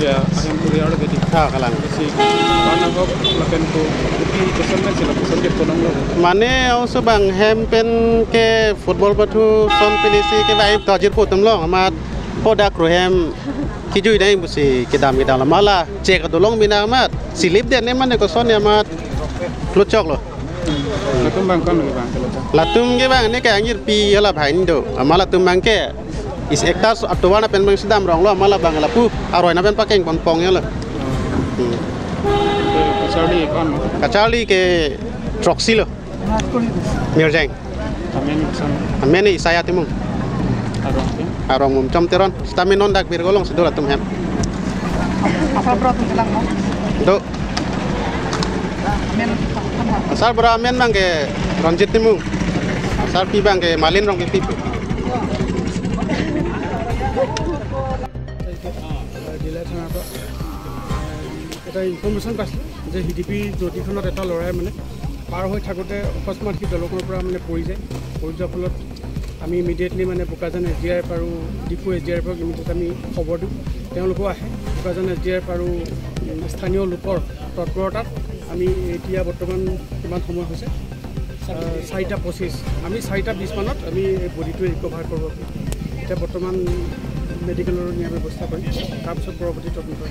Ya, ayam kuliah ada di kalang si mana kok lakukan tu di kesannya sih lakukan ke kolam lo. Mana aku sebang hempen ke football batu son pilisi ke vibe tajir putum lo amat poda kruhem kijui dah ibusi kedam lama malah cek dolong bina amat silip dia ni mana ko son amat lucok lo. Latum bang kan bang. Latum ke bang ni kayak angir pi ala bhai indo amalah latum bang ke is ektas atuana pen bang sedam rong lo amalah bang lapu aroi na pen pakai pong ya lo. Kacali ke Troxy lo. Mirjang. Amen ni saya timung. Arong mum cam teron. Stamin non dak bir golong sedul atum hem. Asal berat jelang mo. Do. Asal berat amen bang ke Ranjit timung. Asal pi bang ke Malin rong pi. এটা information পাইছিলোঁ যে হিডিপি নদীখনত এটা ল'ৰাই মানে পাৰ হৈ থাকোঁতে অকস্মাত সি দলঙৰ পৰা মানে পৰি যায় পৰি যোৱাৰ ফলত আমি ইমিডিয়েটলি মানে বোকাজান SDRF আৰু ডিপু SDRFক ইমিডিয়েট আমি খবৰ দিওঁ তেওঁলোকো আহে বোকাজান SDRF আৰু স্থানীয় লোকৰ তৎপৰতাত আমি এতিয়া বৰ্তমান কিমান সময় হৈছে 4:25 আমি 4:20 মানত আমি এই বডিটো ৰিকভাৰ কৰিব এতিয়া বৰ্তমান মেডিকেলৰ নিয়া ব্যৱস্থা কৰিম তাৰপিছত পৰৱৰ্তী তদন্ত